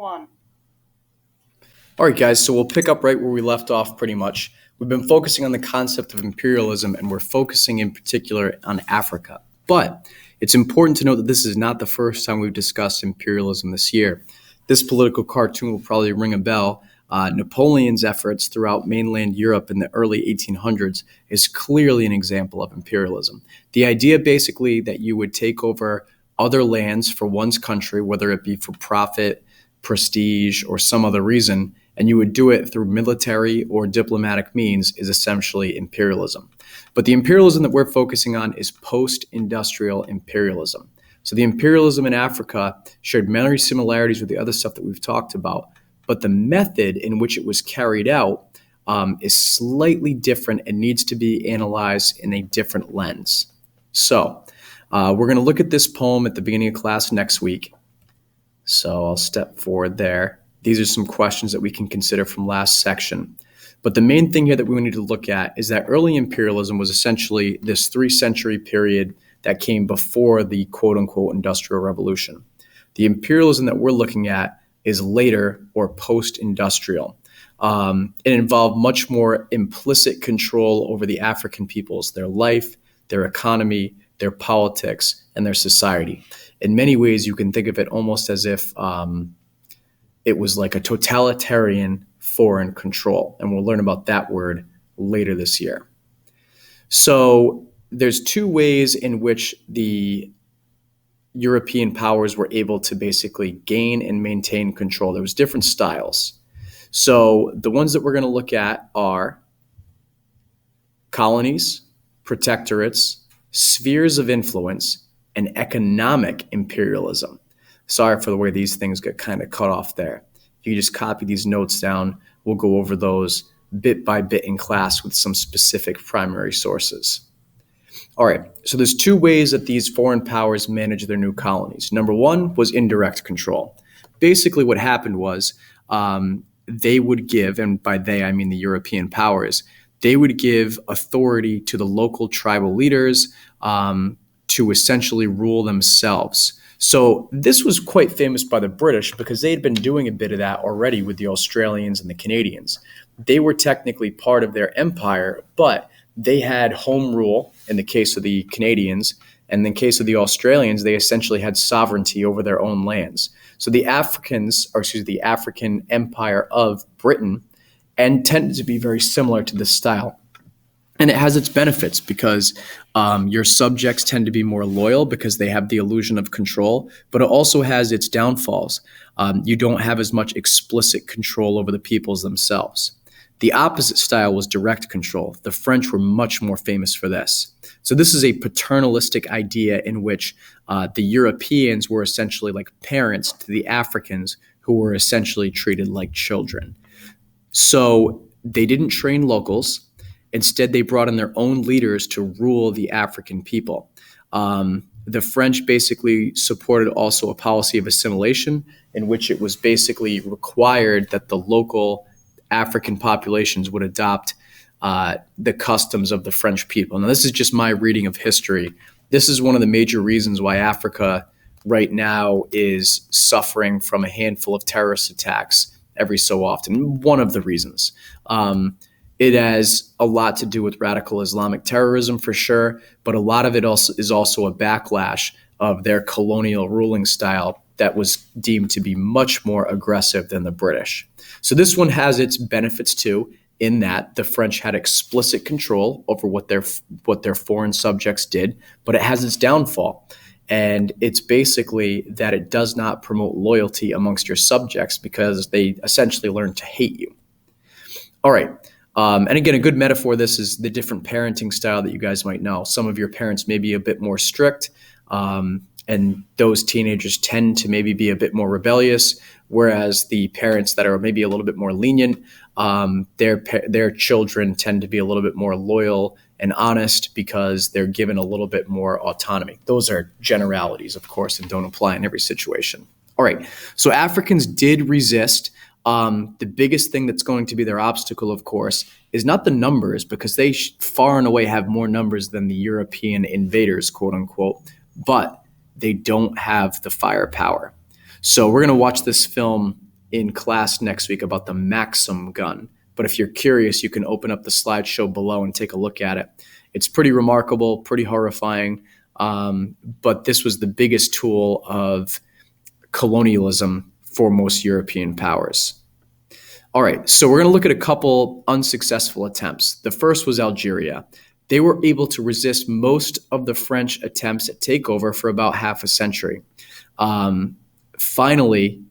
One. All right, guys, so we'll pick up right where we left off pretty much. We've been focusing on the concept of imperialism, and we're focusing in particular on Africa. But it's important to note that this is not the first time we've discussed imperialism this year. This political cartoon will probably ring a bell. Napoleon's efforts throughout mainland Europe in the early 1800s is clearly an example of imperialism. The idea basically that you would take over other lands for one's country, whether it be for profit, prestige, or some other reason, and you would do it through military or diplomatic means, is essentially imperialism. But the imperialism that we're focusing on is post-industrial imperialism. So the imperialism in Africa shared many similarities with the other stuff that we've talked about, but the method in which it was carried out is slightly different and needs to be analyzed in a different lens. So we're going to look at this poem at the beginning of class next week. So I'll step forward there. These are some questions that we can consider from last section. But the main thing here that we need to look at is that early imperialism was essentially this 3-century period that came before the quote-unquote Industrial Revolution. The imperialism that we're looking at is later or post-industrial. It involved much more implicit control over the African peoples, their life, their economy, their politics, and their society. In many ways, you can think of it almost as if it was like a totalitarian foreign control. And we'll learn about that word later this year. So there's 2 ways in which the European powers were able to basically gain and maintain control. There was different styles. So the ones that we're going to look at are colonies, protectorates, spheres of influence, and economic imperialism. Sorry for the way these things get kind of cut off there. If you just copy these notes down, we'll go over those bit by bit in class with some specific primary sources. All right, so there's 2 ways that these foreign powers manage their new colonies. Number 1 was indirect control. Basically what happened was they would give, and by they I mean the European powers, they would give authority to the local tribal leaders to essentially rule themselves. So this was quite famous by the British because they had been doing a bit of that already with the Australians and the Canadians. They were technically part of their empire, but they had home rule in the case of the Canadians, and in the case of the Australians, they essentially had sovereignty over their own lands. So the African Empire of Britain and tended to be very similar to this style. And it has its benefits because your subjects tend to be more loyal because they have the illusion of control, but it also has its downfalls. You don't have as much explicit control over the peoples themselves. The opposite style was direct control. The French were much more famous for this. So this is a paternalistic idea in which the Europeans were essentially like parents to the Africans who were essentially treated like children. So they didn't train locals. Instead, they brought in their own leaders to rule the African people. The French basically supported also a policy of assimilation in which it was basically required that the local African populations would adopt the customs of the French people. Now, this is just my reading of history. This is one of the major reasons why Africa right now is suffering from a handful of terrorist attacks every so often. One of the reasons. It has a lot to do with radical Islamic terrorism for sure, but a lot of it also is also a backlash of their colonial ruling style that was deemed to be much more aggressive than the British. So this one has its benefits too, in that the French had explicit control over what their foreign subjects did, but it has its downfall. And it's basically that it does not promote loyalty amongst your subjects because they essentially learn to hate you. All right. And again, a good metaphor, this is the different parenting style that you guys might know. Some of your parents may be a bit more strict, and those teenagers tend to maybe be a bit more rebellious, whereas the parents that are maybe a little bit more lenient, their children tend to be a little bit more loyal and honest because they're given a little bit more autonomy. Those are generalities, of course, and don't apply in every situation. All right, so Africans did resist. The biggest thing that's going to be their obstacle, of course, is not the numbers, because they far and away have more numbers than the European invaders, quote unquote, but they don't have the firepower. So we're going to watch this film in class next week about the Maxim gun. But if you're curious, you can open up the slideshow below and take a look at it. It's pretty remarkable, pretty horrifying, but this was the biggest tool of colonialism for most European powers. All right, so we're going to look at a couple unsuccessful attempts. The first was Algeria. They were able to resist most of the French attempts at takeover for about half a century. Finally,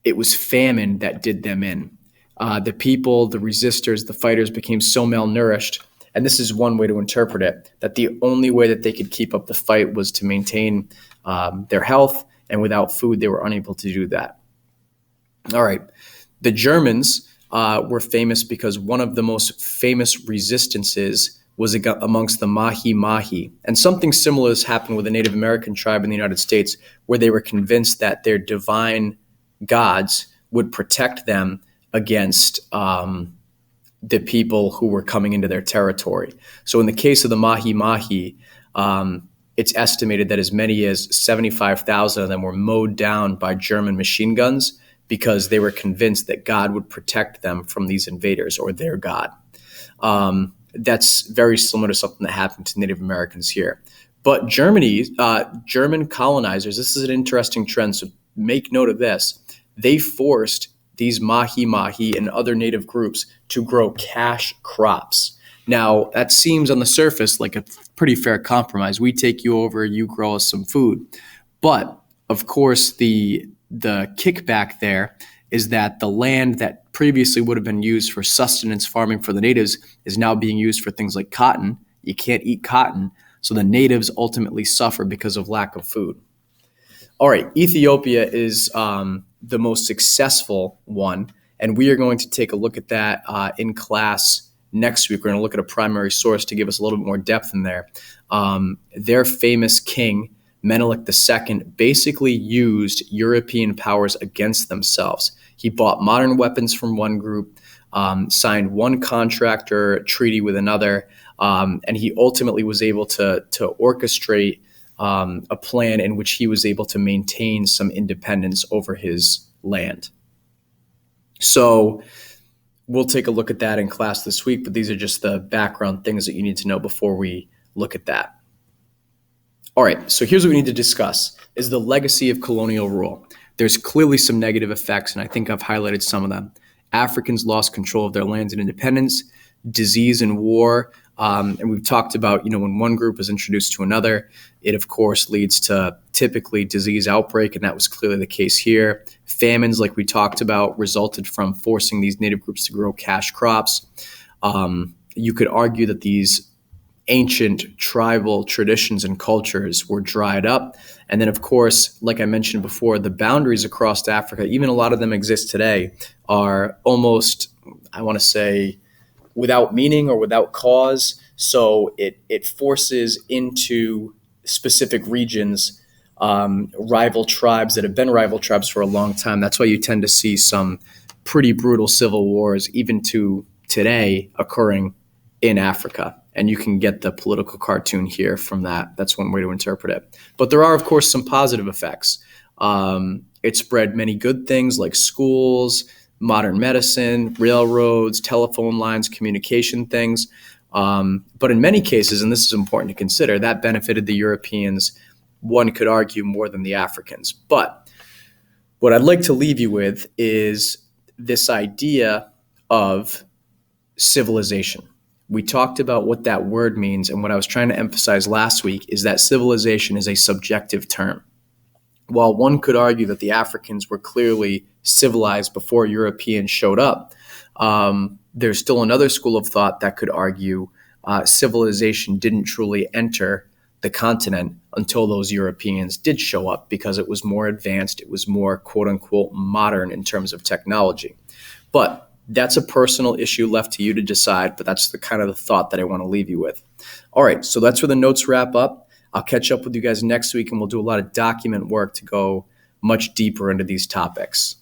it was famine that did them in. The people, the resistors, the fighters became so malnourished, and this is one way to interpret it, that the only way that they could keep up the fight was to maintain their health, and without food, they were unable to do that. All right. The Germans were famous because one of the most famous resistances was amongst the Mahi Mahi. And something similar has happened with a Native American tribe in the United States, where they were convinced that their divine gods would protect them against the people who were coming into their territory. So in the case of the Mahi Mahi, it's estimated that as many as 75,000 of them were mowed down by German machine guns because they were convinced that God would protect them from these invaders, or their God. That's very similar to something that happened to Native Americans here. But German colonizers, this is an interesting trend, so make note of this. They forced these Mahi Mahi and other native groups to grow cash crops. Now, that seems on the surface like a pretty fair compromise. We take you over, you grow us some food. But, of course, the kickback there is that the land that previously would have been used for sustenance farming for the natives is now being used for things like cotton. You can't eat cotton, so the natives ultimately suffer because of lack of food. All right, Ethiopia is the most successful one, and we are going to take a look at that in class next week. We're going to look at a primary source to give us a little bit more depth in there. Their famous king, Menelik II, basically used European powers against themselves. He bought modern weapons from one group, signed one contract or treaty with another, and he ultimately was able to orchestrate a plan in which he was able to maintain some independence over his land. So we'll take a look at that in class this week, but these are just the background things that you need to know before we look at that. All right, so here's what we need to discuss, is the legacy of colonial rule. There's clearly some negative effects, and I think I've highlighted some of them. Africans lost control of their lands and independence, disease and war, and we've talked about, when one group is introduced to another, it of course leads to typically disease outbreak, and that was clearly the case here. Famines, like we talked about, resulted from forcing these native groups to grow cash crops. You could argue that these ancient tribal traditions and cultures were dried up. And then, of course, like I mentioned before, the boundaries across Africa, even a lot of them exist today, are almost, I want to say, without meaning or without cause. So it forces into specific regions rival tribes that have been rival tribes for a long time. That's why you tend to see some pretty brutal civil wars, even to today, occurring in Africa. And you can get the political cartoon here from that. That's one way to interpret it. But there are, of course, some positive effects. It spread many good things like schools, modern medicine, railroads, telephone lines, communication things. But in many cases, and this is important to consider, that benefited the Europeans, one could argue, more than the Africans. But what I'd like to leave you with is this idea of civilization. We talked about what that word means, and what I was trying to emphasize last week is that civilization is a subjective term. While one could argue that the Africans were clearly civilized before Europeans showed up, there's still another school of thought that could argue civilization didn't truly enter the continent until those Europeans did show up, because it was more advanced, it was more quote-unquote modern in terms of technology. But that's a personal issue left to you to decide, but that's the kind of the thought that I want to leave you with. All right, so that's where the notes wrap up. I'll catch up with you guys next week, and we'll do a lot of document work to go much deeper into these topics.